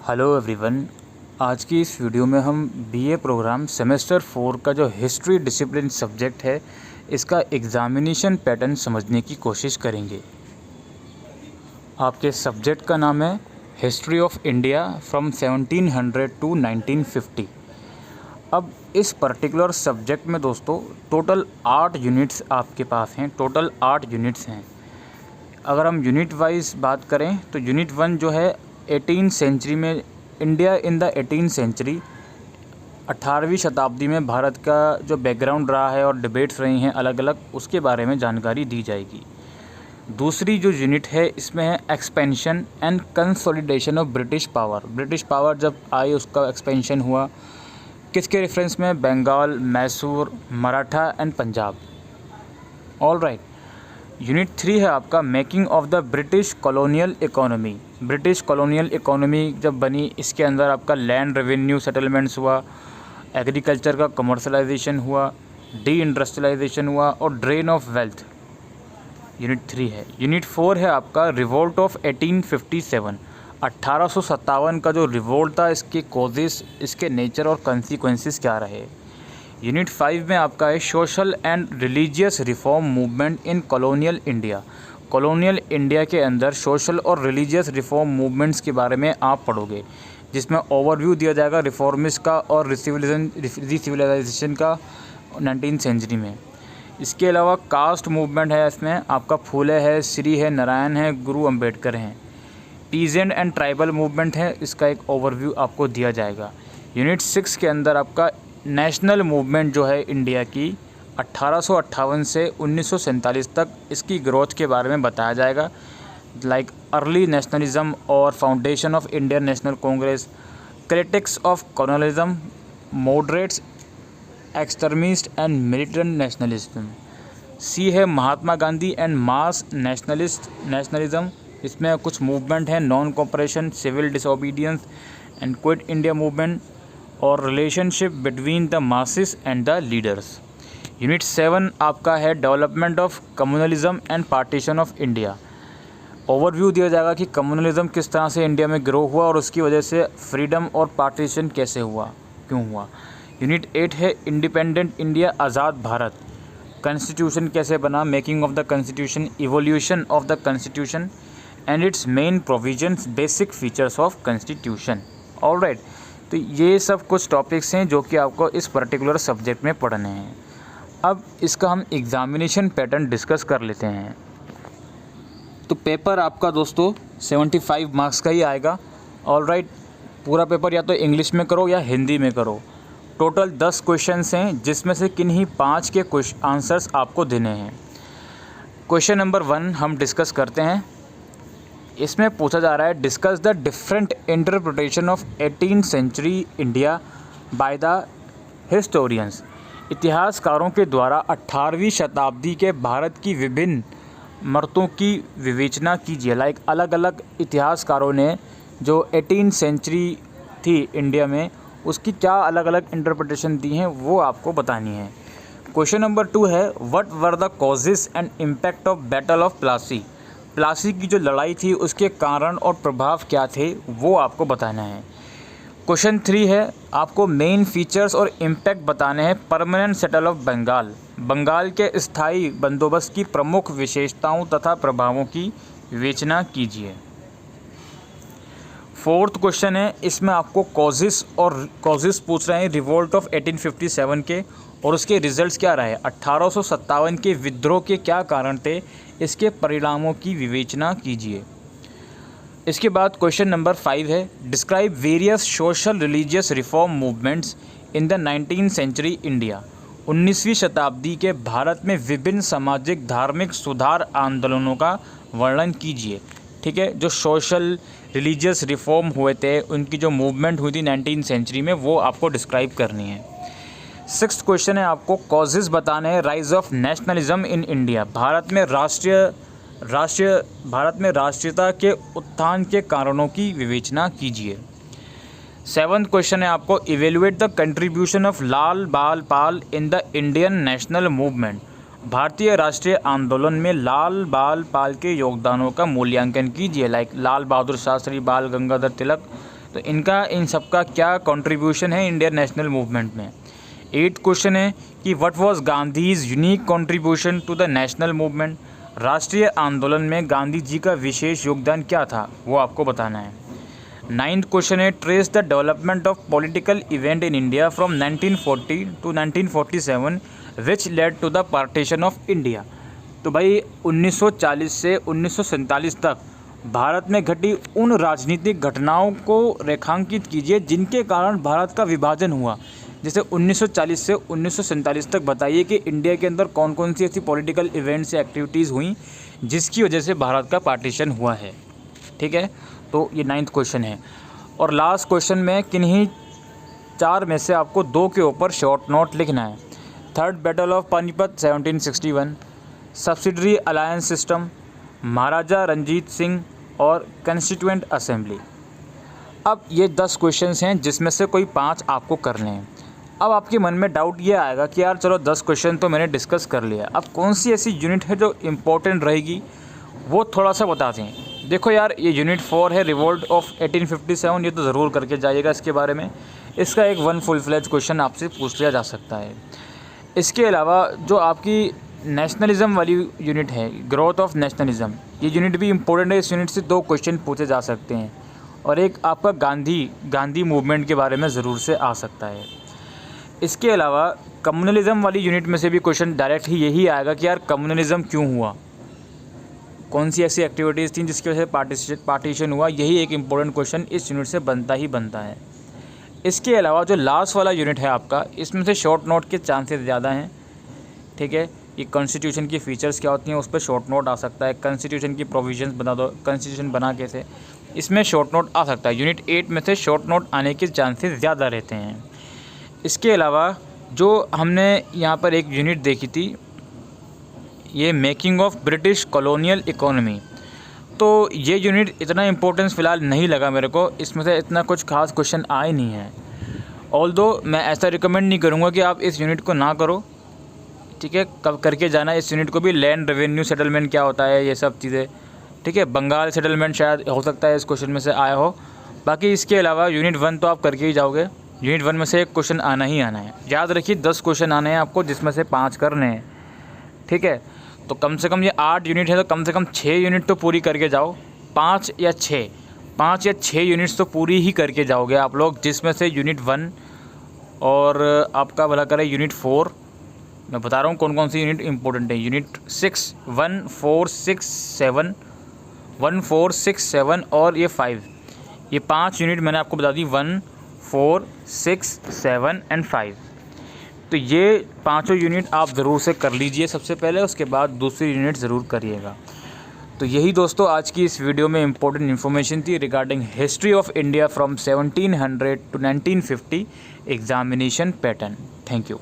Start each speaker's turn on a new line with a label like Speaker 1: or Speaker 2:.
Speaker 1: Hello everyone. आज की इस वीडियो में हम बीए प्रोग्राम सेमेस्टर 4 का जो हिस्ट्री डिसिप्लिन सब्जेक्ट है इसका एग्ज़ामिनेशन पैटर्न समझने की कोशिश करेंगे। आपके सब्जेक्ट का नाम है history of India from 1700 to 1950। अब इस पर्टिकुलर सब्जेक्ट में दोस्तों टोटल 8 यूनिट्स आपके पास हैं। टोटल 8 यूनिट्स हैं। अगर हम यूनिट वाइज बात करें तो यूनिट 1 जो है 18th सेंचुरी में India in the 18th century, 18वीं शताब्दी में भारत का जो बैकग्राउंड रहा है और डिबेट्स रही हैं अलग अलग, उसके बारे में जानकारी दी जाएगी। दूसरी जो यूनिट है इसमें है expansion and consolidation of British power. British power जब आई उसका एक्सपेंशन हुआ किसके रेफरेंस में? Bengal, Mysore, Maratha and Punjab. All right. Unit 3 है आपका making of the British colonial economy. British colonial economy जब बनी इसके अंदर आपका लैंड रेवेन्यू सेटलमेंट्स हुआ, एग्रीकल्चर का कमर्शलाइजेशन हुआ, डी इंडस्ट्रियलाइजेशन हुआ और ड्रेन ऑफ वेल्थ। यूनिट 3 है। यूनिट 4 है आपका रिवोल्ट ऑफ 1857। 1857 का जो रिवोल्ट था, इसके कॉजेस, इसके नेचर और कंसिक्वेंसेस क्या रहे। यूनिट 5 में आपका है social and religious reform movement in colonial India. Colonial India के अंदर सोशल और रिलीजियस रिफॉर्म मूवमेंट्स के बारे में आप पढ़ोगे, जिसमें ओवरव्यू दिया जाएगा रिफॉर्मिस्ट का और रिसिविलाइजेशन का 19th सेंचुरी में। इसके अलावा कास्ट मूवमेंट है, इसमें आपका फूले है, श्री है, नारायण है, गुरु अम्बेडकर हैं। पीजेंट एंड ट्राइबल मूवमेंट है, इसका एक ओवरव्यू आपको दिया जाएगा। यूनिट 6 के अंदर आपका नेशनल मूवमेंट जो है इंडिया की 1858 से 1947 तक, इसकी ग्रोथ के बारे में बताया जाएगा। लाइक अर्ली नेशनलिज्म और foundation of Indian National Congress, critics of colonialism, moderates, extremist and militant nationalism. C है Mahatma Gandhi and mass nationalism. इसमें कुछ मूवमेंट हैं, non cooperation, civil disobedience and Quit India movement और relationship between the masses and the leaders. Unit 7 आपका है development of communalism and partition of India. Overview दिया जाएगा कि कम्युनलिज्म किस तरह से इंडिया में ग्रो हुआ और उसकी वजह से फ्रीडम और पार्टीशन कैसे हुआ, क्यों हुआ। यूनिट 8 है इंडिपेंडेंट इंडिया, आज़ाद भारत। कॉन्स्टिट्यूशन कैसे बना, making of the constitution, evolution of the constitution and it's main provisions, basic features of constitution. All right. तो ये सब कुछ टॉपिक्स हैं जो कि आपको इस पर्टिकुलर सब्जेक्ट में पढ़ने हैं। अब इसका हम एग्ज़ामिनेशन पैटर्न डिस्कस कर लेते हैं। तो पेपर आपका दोस्तों 75 मार्क्स का ही आएगा। All right. पूरा पेपर या तो इंग्लिश में करो या हिंदी में करो। टोटल 10 क्वेश्चंस हैं, जिसमें से किन्हीं 5 के आंसर्स आपको देने हैं। क्वेश्चन नंबर 1 हम डिस्कस करते हैं। इसमें पूछा जा रहा है discuss the different interpretation of 18th century India by the historians. इतिहासकारों के द्वारा 18वीं शताब्दी के भारत की विभिन्न मर्तों की विवेचना कीजिए। लाइक अलग अलग इतिहासकारों ने जो 18th सेंचुरी थी इंडिया में, उसकी क्या अलग अलग इंटरप्रिटेशन दी हैं वो आपको बतानी है। क्वेश्चन नंबर 2 है what were the causes and impact of battle of Plassey. Plassey की जो लड़ाई थी उसके कारण और प्रभाव क्या थे वो आपको बताना है। क्वेश्चन 3 है आपको मेन फीचर्स और इम्पैक्ट बताने हैं permanent settle of Bengal. Bengal के स्थायी बंदोबस्त की प्रमुख विशेषताओं तथा प्रभावों की विवेचना कीजिए। 4th क्वेश्चन है, इसमें आपको कॉजेस पूछ रहे हैं रिवोल्ट ऑफ 1857 के और उसके रिजल्ट्स क्या रहे। 1857 के विद्रोह के क्या कारण थे, इसके परिणामों की विवेचना कीजिए। इसके बाद क्वेश्चन नंबर 5 है describe various social religious reform movements in the 19th century India. 19वीं शताब्दी के भारत में विभिन्न सामाजिक धार्मिक सुधार आंदोलनों का वर्णन कीजिए। ठीक है, जो सोशल रिलीजियस रिफॉर्म हुए थे, उनकी जो मूवमेंट हुई थी 19th सेंचुरी में, वो आपको डिस्क्राइब करनी है। 6th क्वेश्चन है आपको कॉजेज़ बताने हैं rise of nationalism in India. Bharat में राष्ट्रीयता के उत्थान के कारणों की विवेचना कीजिए। 7th क्वेश्चन है आपको evaluate the contribution of Lal Bal Pal in the Indian national movement. भारतीय राष्ट्रीय आंदोलन में लाल बाल पाल के योगदानों का मूल्यांकन कीजिए। लाइक लाल बहादुर शास्त्री, बाल गंगाधर तिलक, तो इनका इन सबका क्या कंट्रीब्यूशन है इंडियन नेशनल मूवमेंट में। 8th क्वेश्चन है कि what was Gandhi's unique contribution to the national movement. राष्ट्रीय आंदोलन में गांधी जी का विशेष योगदान क्या था, वो आपको बताना है। 9th क्वेश्चन है trace the development of political event in India from 1940 to 1947 which led to the partition of India. तो भाई 1940 से 1947 तक भारत में घटी उन राजनीतिक घटनाओं को रेखांकित कीजिए जिनके कारण भारत का विभाजन हुआ। जैसे 1940 से 1947 तक बताइए कि इंडिया के अंदर कौन कौन सी ऐसी पॉलिटिकल इवेंट्स या एक्टिविटीज़ हुई जिसकी वजह से भारत का पार्टीशन हुआ है। ठीक है, तो ये 9th क्वेश्चन है। और लास्ट क्वेश्चन में किन्हीं 4 में से आपको 2 के ऊपर शॉर्ट नोट लिखना है। 3rd battle of Panipat 1761, subsidiary alliance system, Maharaja Ranjit Singh और कॉन्स्टिट्यूएंट असेंबली। अब ये 10 क्वेश्चंस हैं जिसमें से कोई 5 आपको करने हैं। अब आपके मन में डाउट ये आएगा कि यार चलो 10 क्वेश्चन तो मैंने डिस्कस कर लिया, अब कौन सी ऐसी यूनिट है जो इम्पोर्टेंट रहेगी वो थोड़ा सा बताते हैं। देखो यार, ये यूनिट 4 है रिवोल्ट ऑफ 1857, ये तो ज़रूर करके जाइएगा इसके बारे में। इसका एक 1 फुल फ्लेज क्वेश्चन आपसे पूछ लिया जा सकता है। इसके अलावा जो आपकी नेशनलिज़म वाली यूनिट है, ग्रोथ ऑफ नेशनलिज़म, ये यूनिट भी इम्पोर्टेंट है। इस यूनिट से 2 क्वेश्चन पूछे जा सकते हैं। और एक आपका गांधी मूवमेंट के बारे में ज़रूर से आ सकता है। इसके अलावा कम्युनलिज़म वाली यूनिट में से भी क्वेश्चन डायरेक्ट ही यही आएगा कि यार कम्युनलिज़म क्यों हुआ, कौन सी ऐसी एक्टिविटीज़ थी जिसकी वजह से पार्टीशन हुआ। यही एक इम्पोर्टेंट क्वेश्चन इस यूनिट से बनता ही बनता है। इसके अलावा जो लास्ट वाला यूनिट है आपका, इसमें से शॉर्ट नोट के चांसेस ज़्यादा हैं। ठीक है, ये कॉन्स्टिट्यूशन की फ़ीचर्स क्या होती हैं उस पर शॉर्ट नोट आ सकता है। कॉन्स्टिट्यूशन की प्रोविजंस बता दो, कॉन्स्टिट्यूशन बना कैसे, इसमें शॉर्ट नोट आ सकता है। यूनिट 8 में से शॉर्ट नोट आने के चांसेस ज़्यादा रहते हैं। इसके अलावा जो हमने यहाँ पर एक यूनिट देखी थी, ये making of British colonial economy, तो ये यूनिट इतना इम्पोर्टेंस फ़िलहाल नहीं लगा मेरे को, इसमें से इतना कुछ खास क्वेश्चन आए नहीं है। ऑल्दो मैं ऐसा रिकमेंड नहीं करूँगा कि आप इस यूनिट को ना करो। ठीक है, कब करके जाना इस यूनिट को भी। लैंड रेवेन्यू सेटलमेंट क्या होता है, ये सब चीज़ें। ठीक है, बंगाल सेटलमेंट शायद हो सकता है इस क्वेश्चन में से आया हो। बाकी इसके अलावा यूनिट 1 तो आप करके ही जाओगे। यूनिट 1 में से एक क्वेश्चन आना ही आना है। याद रखिए 10 क्वेश्चन आने हैं आपको, जिसमें से 5 करने हैं। ठीक है, तो कम से कम ये 8 यूनिट है तो कम से कम 6 यूनिट तो पूरी करके जाओ। 5 या 6 यूनिट्स तो पूरी ही करके जाओगे आप लोग, जिसमें से यूनिट 1 और आपका भला करे यूनिट 4, मैं बता रहा हूँ कौन कौन सी यूनिट इंपॉर्टेंट है। यूनिट 6, 1, 4, 6, 7 और ये 5, ये 5 यूनिट मैंने आपको बता दी। 1, 4, 6, 7 एंड 5। तो ये 5 यूनिट आप ज़रूर से कर लीजिए सबसे पहले, उसके बाद दूसरी यूनिट ज़रूर करिएगा। तो यही दोस्तों आज की इस वीडियो में इम्पोर्टेंट इन्फॉर्मेशन थी regarding history of India from 1700 to 1950 examination pattern. Thank you.